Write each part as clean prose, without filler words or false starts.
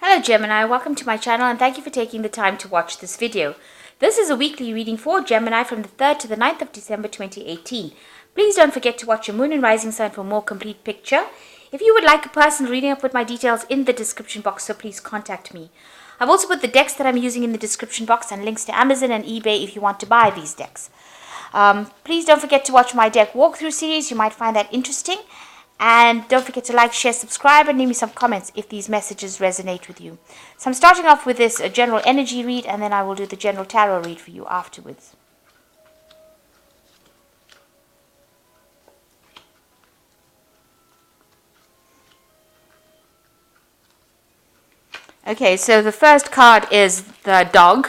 Hello Gemini, welcome to my channel and thank you for taking the time to watch this video. This is a weekly reading for Gemini from the 3rd to the 9th of December 2018. Please don't forget to watch your moon and rising sign for a more complete picture. If you would like a personal reading, I've put my details in the description box, so please contact me. I've also put the decks that I'm using in the description box and links to Amazon and eBay if you want to buy these decks. Please don't forget to watch my deck walkthrough series, you might find that interesting. And don't forget to like, share, subscribe, and leave me some comments if these messages resonate with you. So I'm starting off with this general energy read, and then I will do the general tarot read for you afterwards. Okay, so the first card is the dog,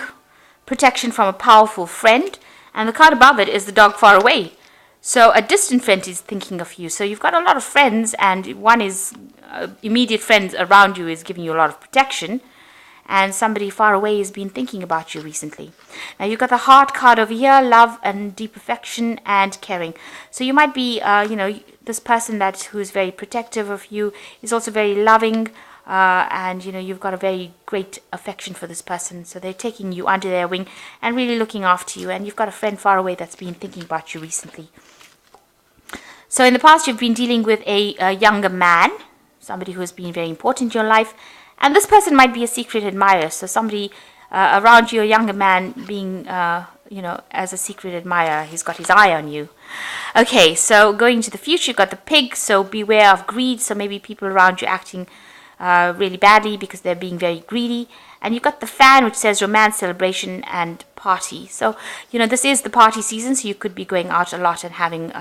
protection from a powerful friend, and the card above it is the dog far away. So a distant friend is thinking of you. So you've got a lot of friends, and one is immediate friends around you is giving you a lot of protection, and somebody far away has been thinking about you recently. Now you've got the heart card over here, love and deep affection and caring. So you might be, this person who's very protective of you is also very loving, and you've got a very great affection for this person. So they're taking you under their wing and really looking after you, and you've got a friend far away that's been thinking about you recently. So in the past, you've been dealing with a younger man, somebody who has been very important in your life. And this person might be a secret admirer. So somebody around you, a younger man being, as a secret admirer, he's got his eye on you. Okay, so going to the future, you've got the pig. So beware of greed. So maybe people around you acting really badly because they're being very greedy. And you've got the fan, which says romance, celebration, and party. So, this is the party season. So you could be going out a lot and having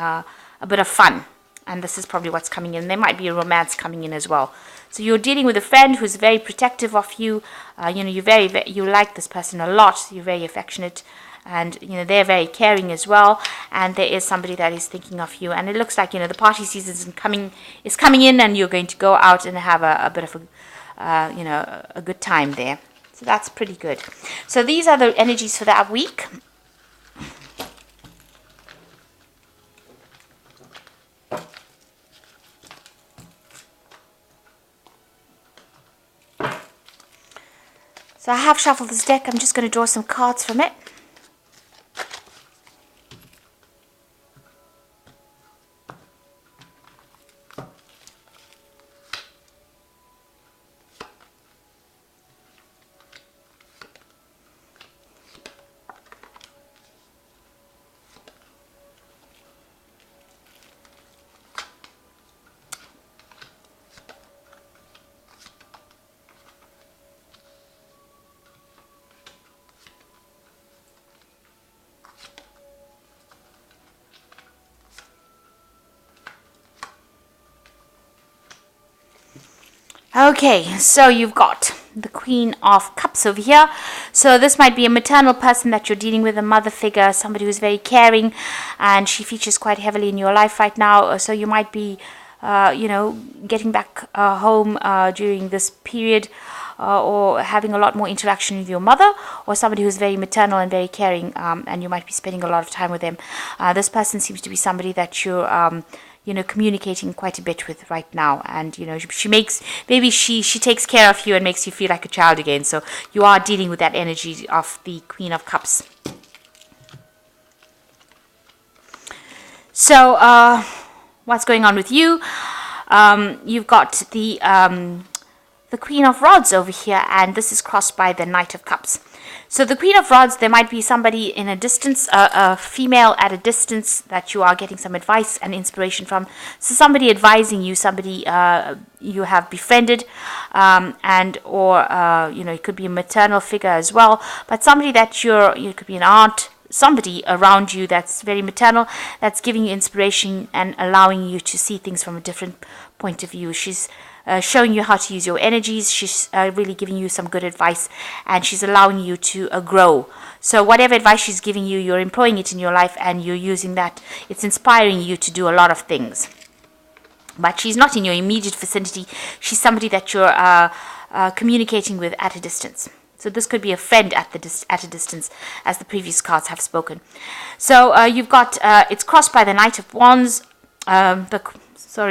a bit of fun, and this is probably what's coming in. There might be a romance coming in as well. So you're dealing with a friend who's very protective of you. You like this person a lot. You're very affectionate, and they're very caring as well. And there is somebody that is thinking of you. And it looks like the party season is coming in, and you're going to go out and have a bit of a good time there. So that's pretty good. So these are the energies for that week. So I have shuffled this deck. I'm just going to draw some cards from it. Okay, so you've got the Queen of Cups over here. So this might be a maternal person that you're dealing with, a mother figure, somebody who's very caring, and she features quite heavily in your life right now. So you might be, getting back home during this period, or having a lot more interaction with your mother, or somebody who's very maternal and very caring, and you might be spending a lot of time with them. This person seems to be somebody that you're communicating quite a bit with right now, and she takes care of you and makes you feel like a child again. So you are dealing with that energy of the Queen of Cups. So what's going on with you? You've got the Queen of Rods over here, and this is crossed by the Knight of Cups. So the Queen of Rods, there might be somebody in a distance, a female at a distance that you are getting some advice and inspiration from. So somebody advising you, somebody you have befriended, or it could be a maternal figure as well, but somebody that you could be an aunt, somebody around you that's very maternal, that's giving you inspiration and allowing you to see things from a different point of view. She's showing you how to use your energies. She's really giving you some good advice, and she's allowing you to grow. So whatever advice she's giving you, you're employing it in your life, and you're using that. It's inspiring you to do a lot of things. But she's not in your immediate vicinity. She's somebody that you're communicating with at a distance. So this could be a friend at a distance, as the previous cards have spoken. So you've got, it's crossed by the Knight of Wands.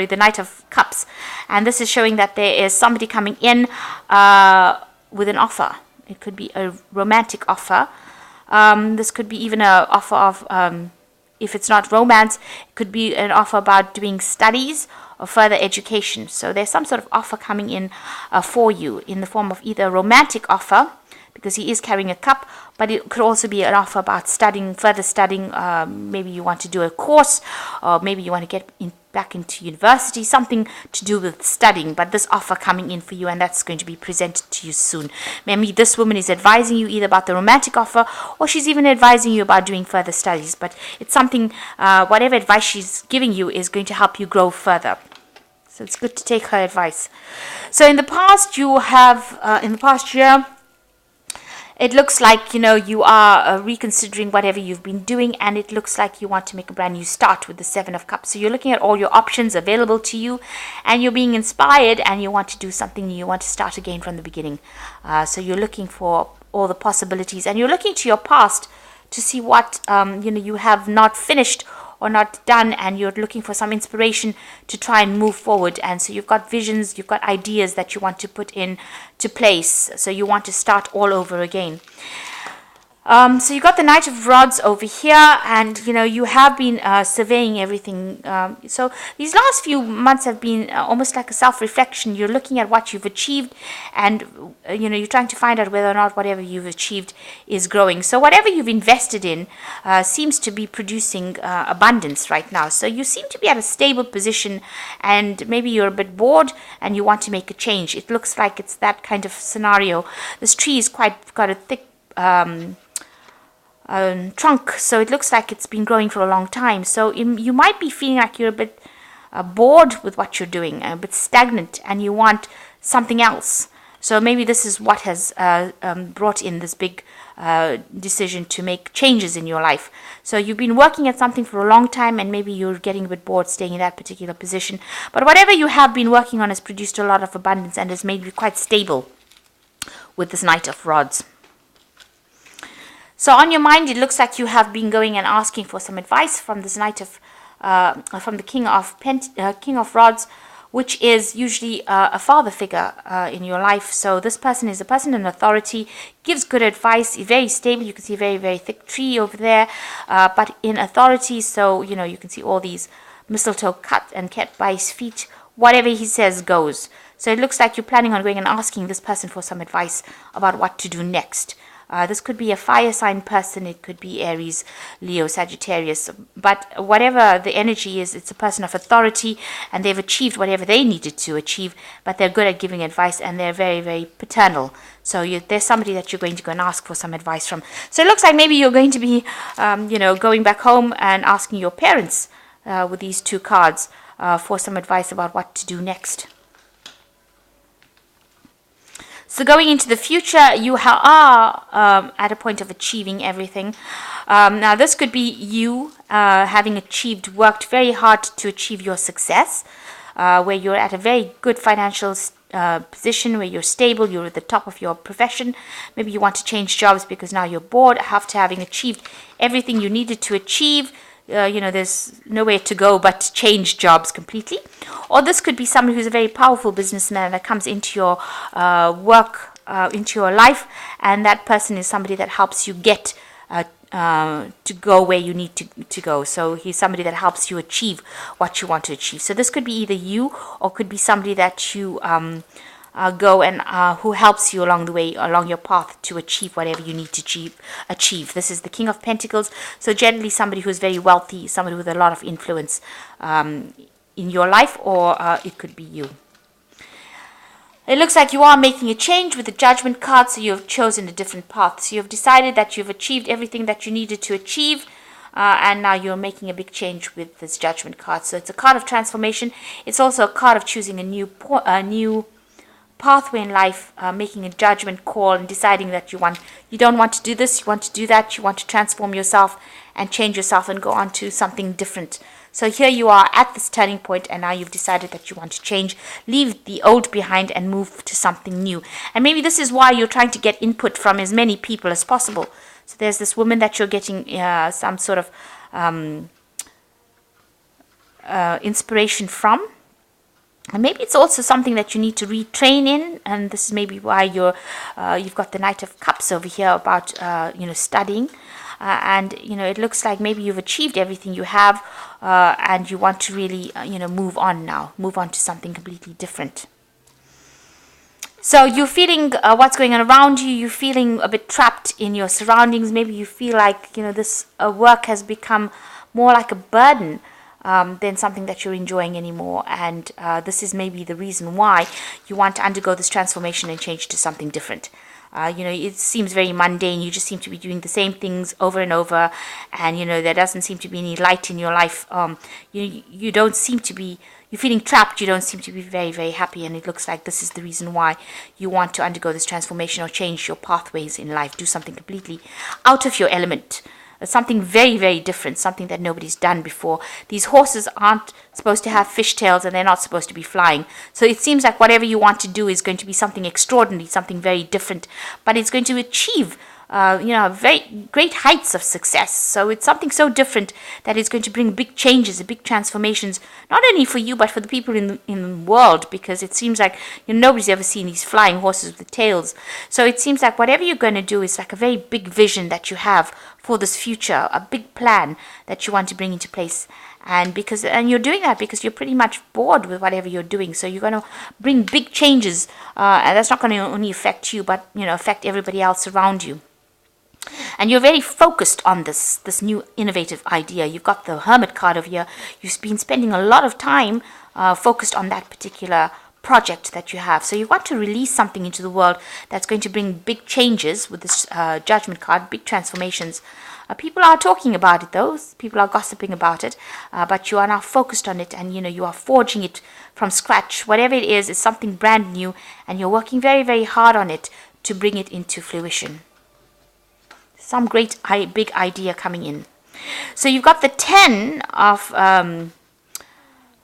the Knight of Cups, and this is showing that there is somebody coming in with an offer. It could be a romantic offer. This could be even an offer of, if it's not romance, it could be an offer about doing studies or further education. So there's some sort of offer coming in for you in the form of either a romantic offer, because he is carrying a cup, but it could also be an offer about studying, further studying. Maybe you want to do a course, or maybe you want to get back into university, something to do with studying, but this offer coming in for you, and that's going to be presented to you soon. Maybe this woman is advising you either about the romantic offer, or she's even advising you about doing further studies, but it's something, whatever advice she's giving you is going to help you grow further. So it's good to take her advice. So in the past, you have, in the past year, it looks like, you are reconsidering whatever you've been doing, and it looks like you want to make a brand new start with the Seven of Cups. So you're looking at all your options available to you, and you're being inspired, and you want to do something new. You want to start again from the beginning. So you're looking for all the possibilities, and you're looking to your past to see what, you have not finished or not done, and you're looking for some inspiration to try and move forward. And so you've got visions, you've got ideas that you want to put in to place, so you want to start all over again. So you got the Knight of Rods over here, and you have been surveying everything. So these last few months have been almost like a self-reflection. You're looking at what you've achieved, and you're trying to find out whether or not whatever you've achieved is growing. So whatever you've invested in seems to be producing abundance right now. So you seem to be at a stable position, and maybe you're a bit bored and you want to make a change. It looks like it's that kind of scenario. This tree is got a thick trunk, so it looks like it's been growing for a long time. So you might be feeling like you're a bit bored with what you're doing, a bit stagnant, and you want something else. So maybe this is what has brought in this big decision to make changes in your life. So you've been working at something for a long time, and maybe you're getting a bit bored staying in that particular position. But whatever you have been working on has produced a lot of abundance and has made you quite stable with this Knight of Rods. So on your mind, it looks like you have been going and asking for some advice from this from the King of Rods, which is usually a father figure in your life. So this person is a person in authority, gives good advice, very stable. You can see a very, very thick tree over there, but in authority. So, you can see all these mistletoe cut and kept by his feet. Whatever he says goes. So it looks like you're planning on going and asking this person for some advice about what to do next. This could be a fire sign person, it could be Aries, Leo, Sagittarius, but whatever the energy is, it's a person of authority, and they've achieved whatever they needed to achieve, but they're good at giving advice, and they're very, very paternal. So there's somebody that you're going to go and ask for some advice from. So it looks like maybe you're going to be, going back home and asking your parents with these two cards for some advice about what to do next. So going into the future, you are at a point of achieving everything. Now, this could be you having worked very hard to achieve your success, where you're at a very good financial position, where you're stable, you're at the top of your profession. Maybe you want to change jobs because now you're bored after having achieved everything you needed to achieve. There's nowhere to go but to change jobs completely. Or this could be someone who's a very powerful businessman that comes into your work, into your life, and that person is somebody that helps you get to go where you need to go. So he's somebody that helps you achieve what you want to achieve. So this could be either you, or could be somebody that you go and who helps you along the way, along your path to achieve whatever you need to achieve. This is the King of Pentacles. So generally somebody who's very wealthy, somebody with a lot of influence in your life, or it could be you. It looks like you are making a change with the Judgment card, so you have chosen a different path. So you've decided that you've achieved everything that you needed to achieve, and now you're making a big change with this Judgment card. So it's a card of transformation. It's also a card of choosing a new pathway in life, making a judgment call and deciding that you don't want to do this, you want to do that, you want to transform yourself and change yourself and go on to something different. So here you are at this turning point, and now you've decided that you want to change, leave the old behind and move to something new. And maybe this is why you're trying to get input from as many people as possible. So there's this woman that you're getting some sort of inspiration from. And maybe it's also something that you need to retrain in, and this is maybe why you've got the Knight of Cups over here about studying, and it looks like maybe you've achieved everything you have, and you want to really move on to something completely different. So you're feeling what's going on around you. You're feeling a bit trapped in your surroundings. Maybe you feel like this work has become more like a burden than something that you're enjoying anymore. And this is maybe the reason why you want to undergo this transformation and change to something different. It seems very mundane. You just seem to be doing the same things over and over, and there doesn't seem to be any light in your life. You don't seem to be. You're feeling trapped. You don't seem to be very, very happy, and it looks like this is the reason why you want to undergo this transformation or change your pathways in life. Do something completely out of your element. Something very, very different, something that nobody's done before. These horses aren't supposed to have fishtails, and they're not supposed to be flying. So it seems like whatever you want to do is going to be something extraordinary, something very different, but it's going to achieve very great heights of success. So it's something so different that it's going to bring big changes, big transformations, not only for you but for the people in the world, because it seems like nobody's ever seen these flying horses with tails. So it seems like whatever you're going to do is like a very big vision that you have for this future, a big plan that you want to bring into place. And you're doing that because you're pretty much bored with whatever you're doing. So you're going to bring big changes, and that's not going to only affect you, but affect everybody else around you. And you're very focused on this new innovative idea. You've got the Hermit card over here. You've been spending a lot of time focused on that particular project that you have. So you want to release something into the world that's going to bring big changes with this Judgment card, big transformations. People are talking about it, though. People are gossiping about it, but you are now focused on it, and you are forging it from scratch. Whatever it is something brand new, and you're working very, very hard on it to bring it into fruition. Some great big idea coming in. So you've got the 10 of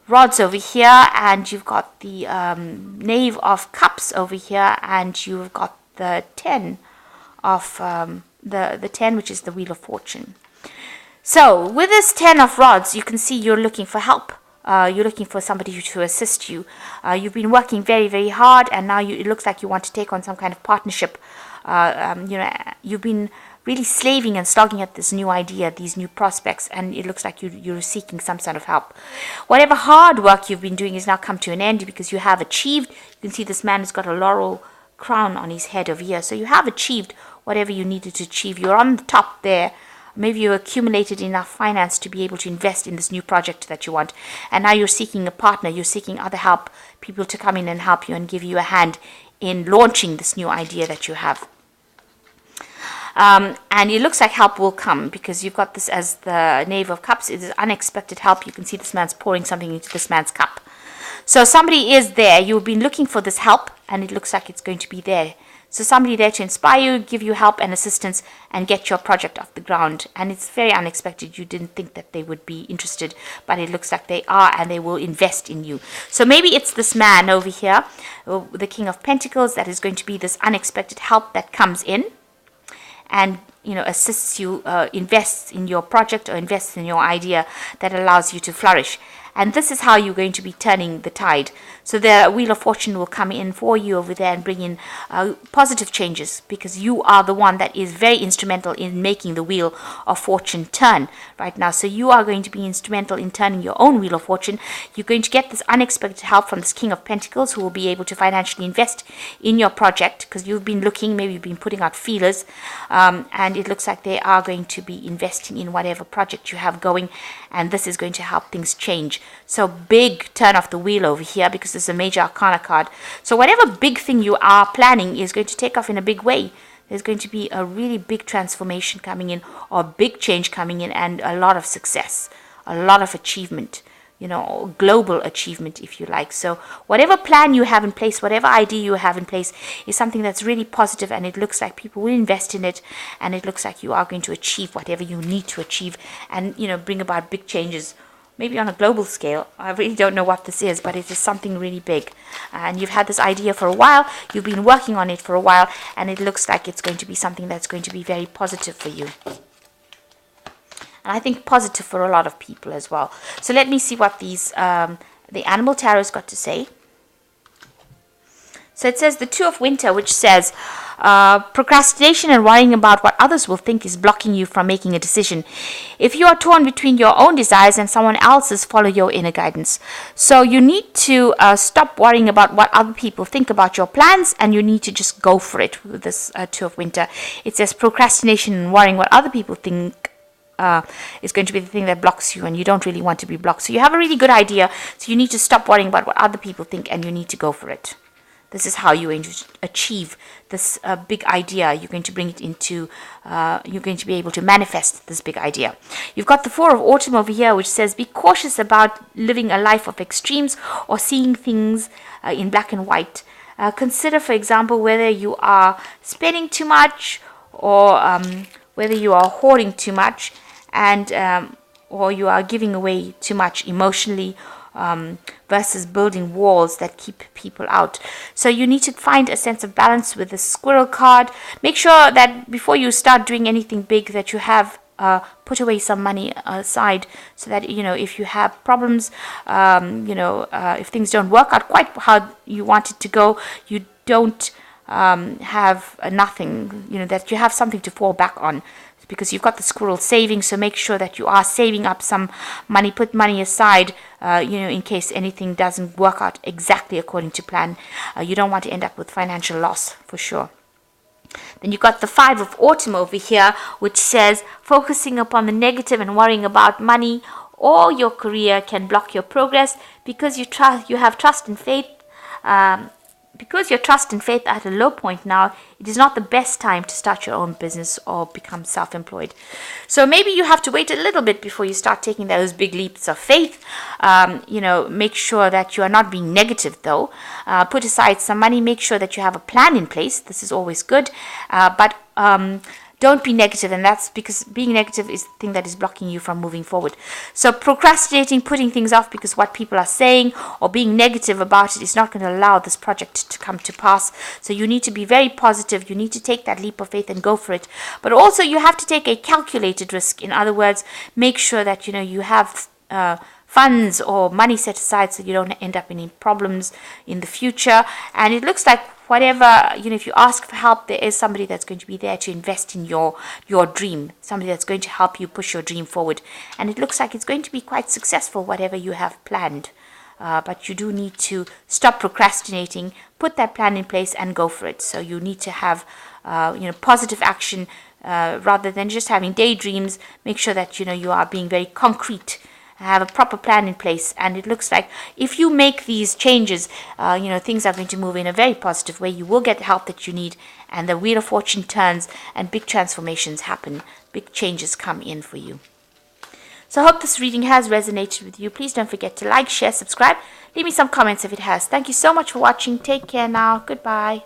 rods over here, and you've got the Knave of Cups over here, and you've got the 10 of the 10, which is the Wheel of Fortune. So with this 10 of rods, you can see you're looking for help. You're looking for somebody to assist you. You've been working very, very hard, and now it looks like you want to take on some kind of partnership. You've been really slaving and slogging at this new idea, these new prospects, and it looks like you're seeking some sort of help. Whatever hard work you've been doing has now come to an end because you have achieved. You can see this man has got a laurel crown on his head over here. So you have achieved whatever you needed to achieve. You're on the top there. Maybe you accumulated enough finance to be able to invest in this new project that you want. And now you're seeking a partner. You're seeking other help, people to come in and help you and give you a hand in launching this new idea that you have. And it looks like help will come because you've got this as the Knave of Cups. It is unexpected help. You can see this man's pouring something into this man's cup. So somebody is there. You've been looking for this help, and it looks like it's going to be there. So somebody there to inspire you, give you help and assistance, and get your project off the ground. And it's very unexpected. You didn't think that they would be interested, but it looks like they are, and they will invest in you. So maybe it's this man over here, the King of Pentacles, that is going to be this unexpected help that comes in and assists you, invests in your project or invests in your idea that allows you to flourish. And this is how you're going to be turning the tide. So the Wheel of Fortune will come in for you over there and bring in positive changes, because you are the one that is very instrumental in making the Wheel of Fortune turn right now. So you are going to be instrumental in turning your own Wheel of Fortune. You're going to get this unexpected help from this King of Pentacles, who will be able to financially invest in your project, because you've been looking, maybe you've been putting out feelers, and it looks like they are going to be investing in whatever project you have going, and this is going to help things change. So big turn of the wheel over here, because this is a major arcana card. So whatever big thing you are planning is going to take off in a big way. There's going to be a really big transformation coming in, or a big change coming in, and a lot of success, a lot of achievement, global achievement, if you like. So whatever plan you have in place, whatever idea you have in place, is something that's really positive, and it looks like people will invest in it, and it looks like you are going to achieve whatever you need to achieve, and bring about big changes, maybe on a global scale. I really don't know what this is, but it is something really big. And you've had this idea for a while, you've been working on it for a while, and it looks like it's going to be something that's going to be very positive for you. and I think positive for a lot of people as well. So let me see what these the Animal Tarot's got to say. So it says the Two of Winter, which says procrastination and worrying about what others will think is blocking you from making a decision. If you are torn between your own desires and someone else's, follow your inner guidance. So you need to stop worrying about what other people think about your plans, and you need to just go for it with this Two of Winter. It says procrastination and worrying what other people think is going to be the thing that blocks you, and you don't really want to be blocked. So you have a really good idea, so you need to stop worrying about what other people think, and you need to go for it. This is how you're going to achieve this big idea. You're going to bring it into, you're going to be able to manifest this big idea. You've got the Four of Autumn over here, which says be cautious about living a life of extremes or seeing things in black and white. Consider, for example, whether you are spending too much or whether you are hoarding too much, and or you are giving away too much emotionally, versus building walls that keep people out. So you need to find a sense of balance with the Squirrel card. Make sure that before you start doing anything big that you have put away some money aside, so that, you know, if you have problems, if things don't work out quite how you want it to go, you don't have nothing, that you have something to fall back on, because you've got the squirrel saving. So make sure that you are saving up some money, put money aside, in case anything doesn't work out exactly according to plan. You don't want to end up with financial loss for sure. Then you got the Five of Autumn over here, which says focusing upon the negative and worrying about money or your career can block your progress, because you have trust and faith. Because your trust and faith are at a low point now, it is not the best time to start your own business or become self-employed. So maybe you have to wait a little bit before you start taking those big leaps of faith. Make sure that you are not being negative though. Put aside some money. Make sure that you have a plan in place. This is always good. But don't be negative, and that's because being negative is the thing that is blocking you from moving forward. So procrastinating, putting things off because what people are saying, or being negative about it, is not going to allow this project to come to pass. So you need to be very positive. You need to take that leap of faith and go for it. But also you have to take a calculated risk. In other words, make sure that you have funds or money set aside so you don't end up in any problems in the future. And it looks like whatever, if you ask for help, there is somebody that's going to be there to invest in your dream, somebody that's going to help you push your dream forward. And it looks like it's going to be quite successful, whatever you have planned. But you do need to stop procrastinating, put that plan in place and go for it. So you need to have, positive action rather than just having daydreams. Make sure that, you are being very concrete, have a proper plan in place. And it looks like if you make these changes, things are going to move in a very positive way. You will get the help that you need, and the Wheel of Fortune turns and big transformations happen. Big changes come in for you. So I hope this reading has resonated with you. Please don't forget to like, share, subscribe. Leave me some comments if it has. Thank you so much for watching. Take care now. Goodbye.